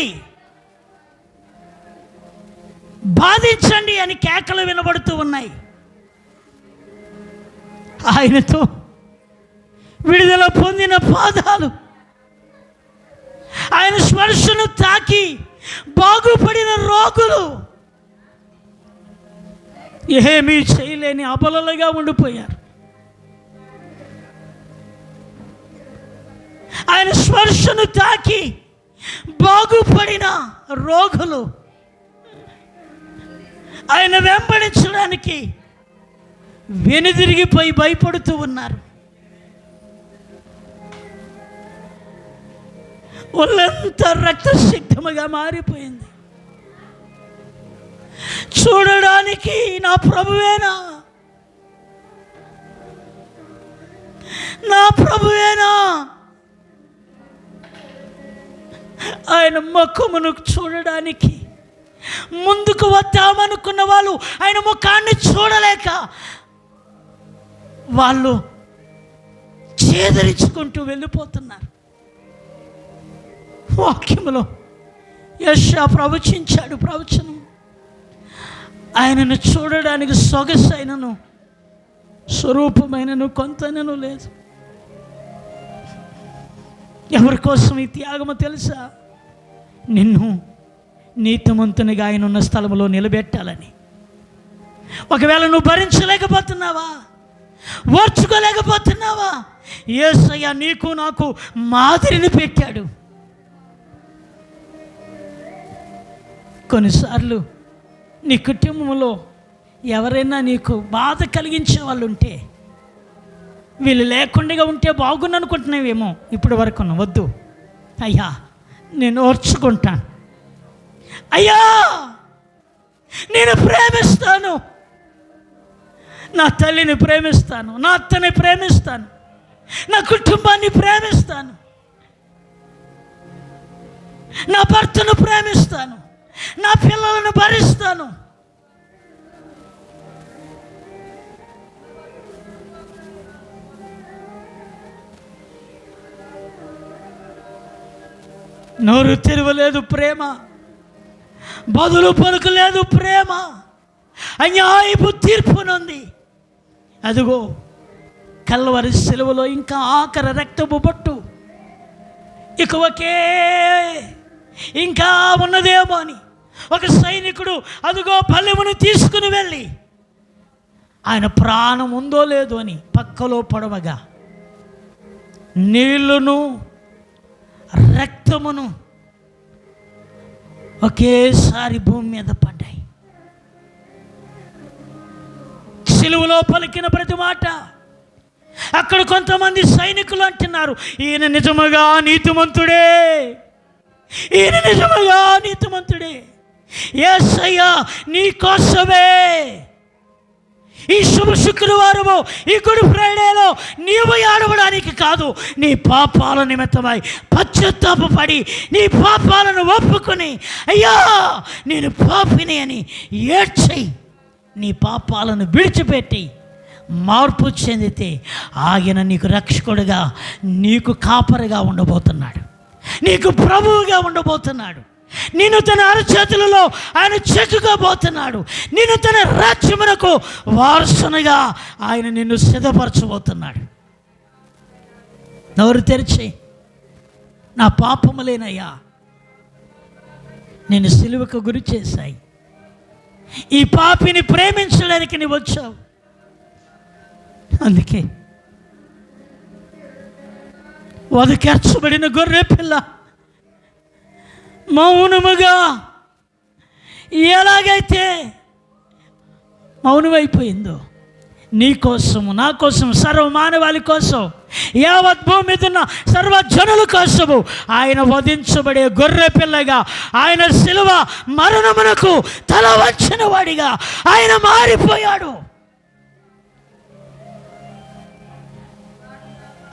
బాధించండి అని కేకలు వినబడుతూ ఉన్నాయి. ఆయనతో విడుదల పొందిన పాదాలు, ఆయన స్పర్శను తాకి బాగుపడిన రోగులు ఏమీ చేయలేని అబలలుగా ఉండిపోయారు. ఆయన స్పర్శను తాకి బాగుపడిన రోగులు ఆయన వెంబడించడానికి వెనుదిరిగిపోయి భయపడుతూ ఉన్నారు. ఒళ్ళంతా రక్తసిక్తముగా మారిపోయింది. చూడడానికి నా ప్రభువేనా, నా ప్రభువేనా? ఆయన ముఖమును చూడడానికి ముందుకు వద్దామనుకున్న వాళ్ళు ఆయన ముఖాన్ని చూడలేక వాళ్ళు చేదరించుకుంటూ వెళ్ళిపోతున్నారు. వాక్యములో యెషయా ప్రవచించాడు ప్రవచనం. ఆయనను చూడడానికి సొగసైనను స్వరూపమైనను కొంతనను లేదు. ఎవరి కోసం ఈ త్యాగము తెలుసా? నిన్ను నీతిమంతునిగా ఆయన ఉన్న స్థలంలో నిలబెట్టాలని. ఒకవేళ నువ్వు భరించలేకపోతున్నావా, ఓర్చుకోలేకపోతున్నావా, యేసయ్య నీకు నాకు మాదిరిని పెట్టాడు. కొన్నిసార్లు నీ కుటుంబంలో ఎవరైనా నీకు బాధ కలిగించే వాళ్ళు ఉంటే, వీళ్ళు లేకుండా ఉంటే బాగుండు అనుకుంటున్నావేమో. ఇప్పటి వరకు వద్దు అయ్యా, నేను ఓర్చుకుంటాను, అయ్యా నేను ప్రేమిస్తాను, నా తల్లిని ప్రేమిస్తాను, నా అత్తని ప్రేమిస్తాను, నా కుటుంబాన్ని ప్రేమిస్తాను, నా భర్తను ప్రేమిస్తాను, నా పిల్లలను భరిస్తాను. నోరు తెరవలేదు ప్రేమ, బదులు పలుకలేదు ప్రేమ, అన్యాయపు తీర్పునుంది. అదిగో కల్వరి సిలువలో ఇంకా ఆఖరి రక్తపు బొట్టు ఇక ఇంకా ఉన్నదేమో అని ఒక సైనికుడు అదిగో బల్లెమును తీసుకుని వెళ్ళి ఆయన ప్రాణం ఉందో లేదో అని పక్కలో పడవగా నీళ్లును రక్తమును ఒకేసారి భూమి మీద పడ్డాయి. సిలువలో పలికిన ప్రతి మాట అక్కడ కొంతమంది సైనికులు అంటున్నారు, ఈయన నిజముగా నీతిమంతుడే, ఈయన నిజముగా నీతిమంతుడే. యేసయ్య నీ కోసమే ఈ శుభ శుక్రవారము, ఈ గుడ్ ఫ్రైడేలో నీవు ఏడవడానికి కాదు, నీ పాపాల నిమిత్తమై పశ్చాత్తాపపడి నీ పాపాలను ఒప్పుకొని, అయ్యా నేను పాపిని అని ఏడ్చి నీ పాపాలను విడిచిపెట్టి మార్పు చెందితే ఆయన నీకు రక్షకుడుగా, నీకు కాపరిగా ఉండబోతున్నాడు, నీకు ప్రభువుగా ఉండబోతున్నాడు. నిన్ను తన అరచేతులలో ఆయన చెక్కుకోబోతున్నాడు. నిన్ను తన రాజ్యమునకు వారసునిగా ఆయన నిన్ను సిద్ధపరచబోతున్నాడు. నోరు తెరిచి, నా పాపములేనయ్యా నేను సిలువకు గురి చేశాయి, ఈ పాపిని ప్రేమించడానికి నీవు వచ్చావు, అందుకే వధకేర్చబడిన గొర్రె పిల్ల మౌనముగా ఎలాగైతే మౌనమైపోయిందో, నీ కోసము, నా కోసం, సర్వ మానవాళి కోసం, యావత్ భూమి మీద ఉన్న సర్వజనుల కోసము ఆయన వధించబడే గొర్రె పిల్లగా, ఆయన శిలువ మరణమునకు తల వంచిన వాడిగా ఆయన మారిపోయాడు.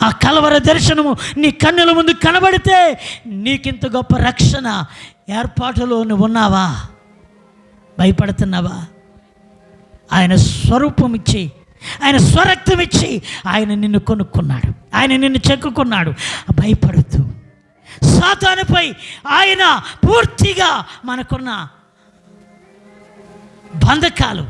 ఆ కలవర దర్శనము నీ కన్నుల ముందు కనబడితే నీకింత గొప్ప రక్షణ ఏర్పాటులో నువ్వు ఉన్నావా? భయపడుతున్నావా? ఆయన స్వరూపం ఇచ్చి, ఆయన స్వరక్తం ఇచ్చి ఆయన నిన్ను కొనుక్కున్నాడు, ఆయన నిన్ను చెక్కుకున్నాడు. భయపడుతూ సాతానుపై ఆయన పూర్తిగా మనకున్న బంధకాలు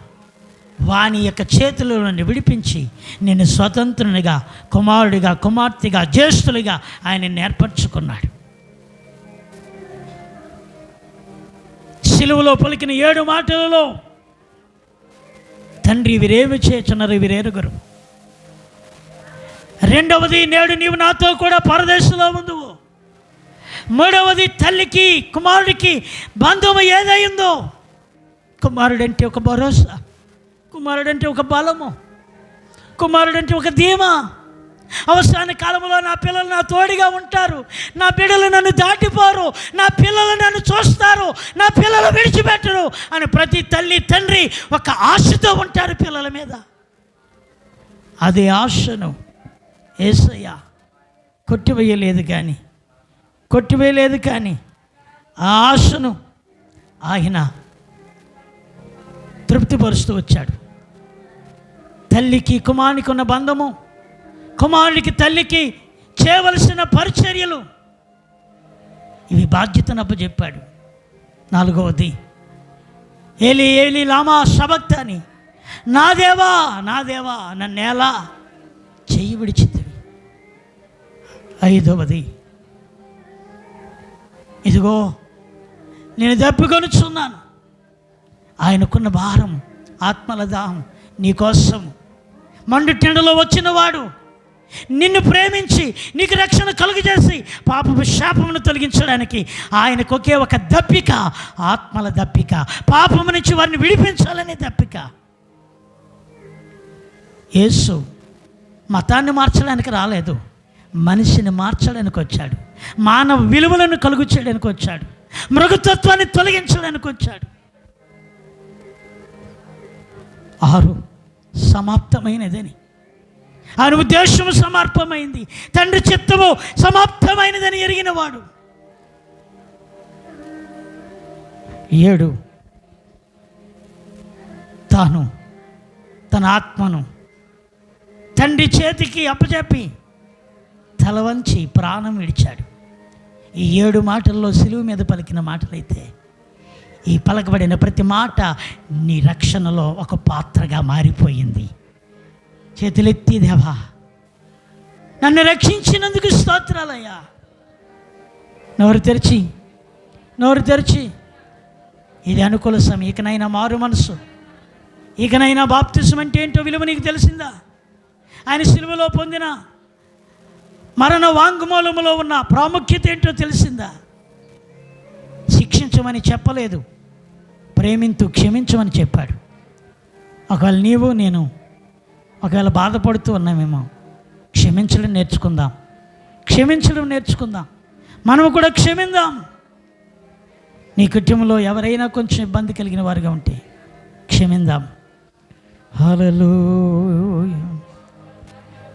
వాని యొక్క చేతుల నుండి విడిపించి నిన్ను స్వతంత్రునిగా, కుమారుడిగా, కుమార్తెగా, జ్యేష్ఠులుగా ఆయన ఏర్పరచుకున్నాడు. సిలువలో పలికిన 7 మాటలలో తండ్రి వీరేమి చేస్తున్నారు వీరెరుగురు. రెండవది, నేడు నీవు నాతో కూడా పరదేశంలో ఉందువు. మూడవది, తల్లికి కుమారుడికి బంధువు ఏదైందో, కుమారుడంటే ఒక భరోసా, కుమారుడంటే ఒక బలము, కుమారుడంటే ఒక ధీమా. అవసాన కాలంలో నా పిల్లలు నా తోడుగా ఉంటారు, నా బిడ్డలు నన్ను దాటిపోరు, నా పిల్లలు నన్ను చూస్తారు, నా పిల్లలు విడిచిపెట్టరు అని ప్రతి తల్లి తండ్రి ఒక ఆశతో ఉంటారు పిల్లల మీద. అదే ఆశను యేసయ్య కొట్టివేయలేదు కానీ ఆ ఆశను ఆయన తృప్తిపరుస్తూ వచ్చాడు. తల్లికి కుమారునికి ఉన్న బంధము, కుమారునికి తల్లికి చేయవలసిన పరిచర్యలు, ఇవి బాధ్యతను అప్పచెప్పాడు. 4వది, ఏలి ఏలి లామా సబక్తాని, నా దేవా నా దేవా నన్నేలా చెయ్యి విడిచితివి. 5వది, ఇదిగో నేను దప్పికొనుచున్నాను. ఆయనకున్న భారం, ఆత్మల దాహం నీకోసం. మండుటెండలో వచ్చినవాడు నిన్ను ప్రేమించి నీకు రక్షణ కలుగజేసి పాపపు శాపమును తొలగించడానికి ఆయనకు ఒకే ఒక దప్పిక, ఆత్మల దప్పిక, పాపము నుంచి వారిని విడిపించాలనే దప్పిక. యేసు మతాన్ని మార్చడానికి రాలేదు, మనిషిని మార్చడానికి వచ్చాడు. మానవ విలువలను కలుగు చేయడానికి వచ్చాడు. మృగతత్వాన్ని తొలగించడానికి వచ్చాడు. 6 సమాప్తమైనదని, ఆయన ఉద్దేశము సమర్పమైంది, తండ్రి చిత్తము సమాప్తమైనదని ఎరిగినవాడు. 7 తాను తన ఆత్మను తండ్రి చేతికి అప్పచెప్పి తల వంచి ప్రాణం విడిచాడు. ఈ 7 మాటల్లో సిలువ మీద పలికిన మాటలైతే, ఈ పలకబడిన ప్రతి మాట నీ రక్షణలో ఒక పాత్రగా మారిపోయింది. చేతులెత్తి, దేవా నన్ను రక్షించినందుకు స్తోత్రాలయ్యా. నోరు తెరిచి ఇది అనుకూల సమయం, ఇకనైనా మారు మనసు, ఇకనైనా బాప్తిసం అంటే ఏంటో విలువ నీకు తెలిసిందా? ఆయన సిలువలో పొందిన మరణ వాంగ్మూలములో ఉన్న ప్రాముఖ్యత ఏంటో తెలిసిందా? శిక్షించమని చెప్పలేదు, ప్రేమించు క్షమించమని చెప్పాడు. ఒకవేళ నీవు నేను ఒకవేళ బాధపడుతూ ఉన్నామేమో, క్షమించడం నేర్చుకుందాం. మనము కూడా క్షమిందాం. నీ కుటుంబంలో ఎవరైనా కొంచెం ఇబ్బంది కలిగిన వారుగా ఉంటే క్షమిందాం. హల్లెలూయా,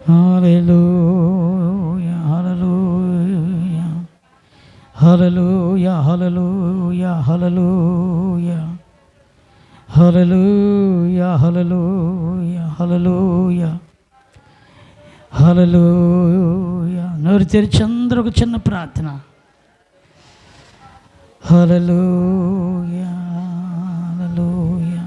హల్లెలూయా, హల్లెలూయా, హల్లెలూయా, హల్లెలూయా, హల్లెలూయా, హల్లెలూయా, హల్లెలూయా, హల్లెలూయా, హల్లెలూయా. నోరు తెరిచి అందరూ ఒక చిన్న ప్రార్థన. హల్లెలూయా, హల్లెలూయా.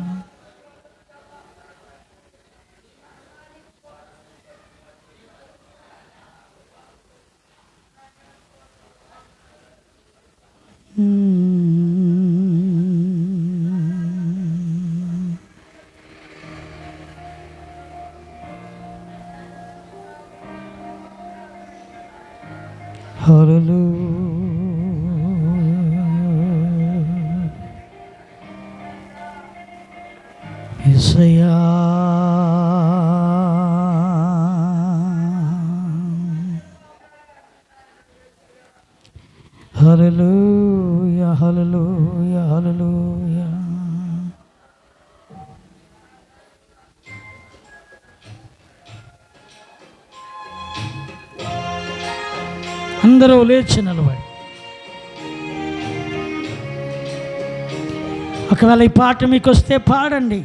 యేసయ్యా, హల్లెలూయా, హల్లెలూయా, హల్లెలూయా. అందరూ లేచి నిలబడి, ఒకవేళ ఈ పాట మీకు వస్తే పాడండి.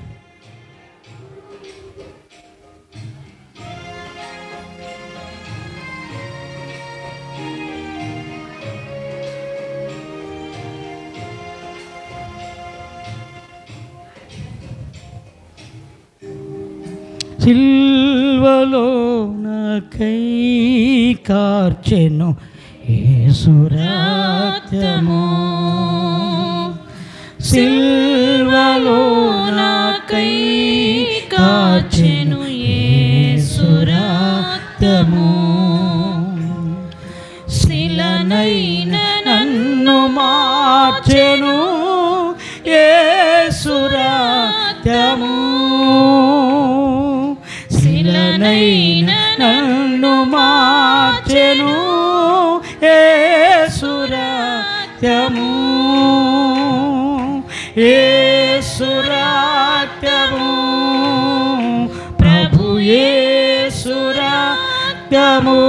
సిల్వలో నాకై కార్చెను యేసు రక్తము, సిల్వలో నాకై కార్చెను యేసు రక్తము, శిలనైన నన్ను మార్చెను యేసు రక్తము, శిలనైన నన్ను మార్చెను యేసు రక్తము, యేసు రక్తము, ప్రభు యేసు రక్తము,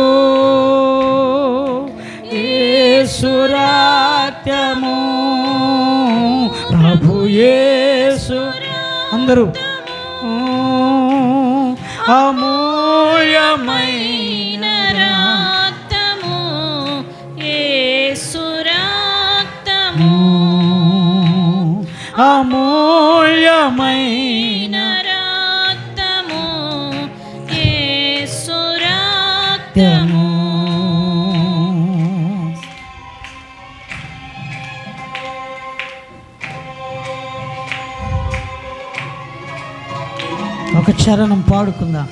యేసు రక్తము, ప్రభు యేసు. అందరూ అమూల్యమైన రక్తము, యేసు రక్తము, అమూల్యమైన రక్తము, యేసు రక్తము. ఒక చరణం పాడుకుందాం.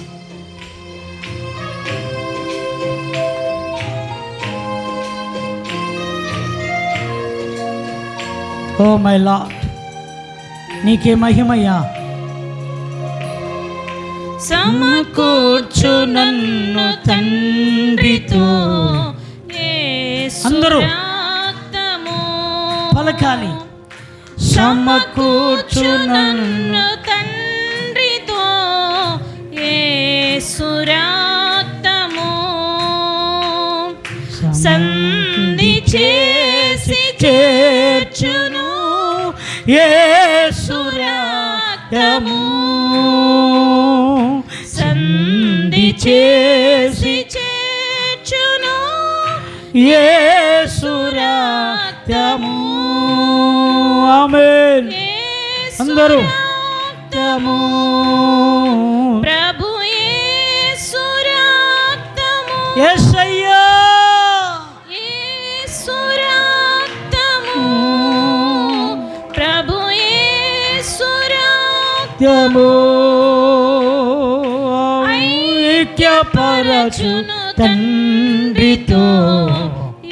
ఓ మై లార్డ్, నీకే మహిమయ్యా. సమకూర్చు నన్ను తండ్రితో అందరూ రక్తము, పలకాలి. సమకూర్చు నన్ను తండ్రితో యేసు రక్తము, సంధి చేసి చేర్చును యేసు రక్తము, సంధి చేసి చేర్చును యేసు రక్తము. ఆమేన్. అందరూ రక్తము, ప్రభు యేసు రక్తము, యేసయ్యా, యేసు రక్తము, ప్రభు యేసు రక్తము, ఐక్యపరచును తండ్రితో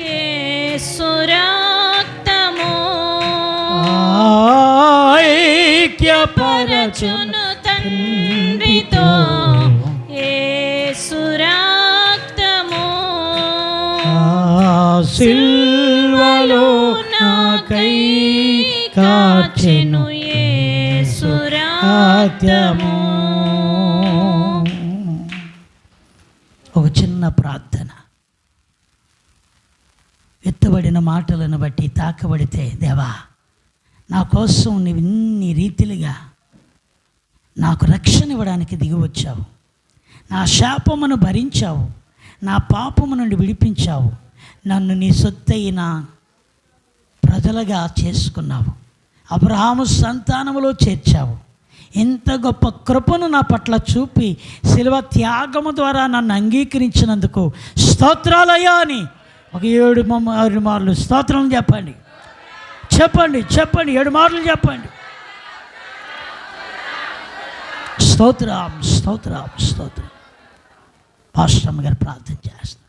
యేసు రక్తము, ఐక్యపరచును తండ్రితో యేసు రక్తము, సిల్వ సిలువలో నాకై కార్చెను యేసు రక్తము. ఒక చిన్న ప్రార్థన. ఎత్తబడిన మాటలను బట్టి తాకబడితే, దేవా నా కోసం నీవు ఇన్ని రీతిలుగా నాకు రక్షణ ఇవ్వడానికి దిగి వచ్చావు, నా శాపమును భరించావు, నా పాపము నుండి విడిపించావు, నన్ను నీ సొత్తైన ప్రజలుగా చేసుకున్నావు, అబ్రహాము సంతానములో చేర్చావు. ఎంత గొప్ప కృపను నా పట్ల చూపి శిలువ త్యాగము ద్వారా నన్ను అంగీకరించినందుకు స్తోత్రాలయ్యా అని ఒక 7 మార్లు స్తోత్రం చెప్పండి. చెప్పండి 7 మార్లు చెప్పండి. స్తోత్రం స్తోత్రం స్తోత్రం. పాస్టర్ గారు ప్రార్థన చేస్తారు.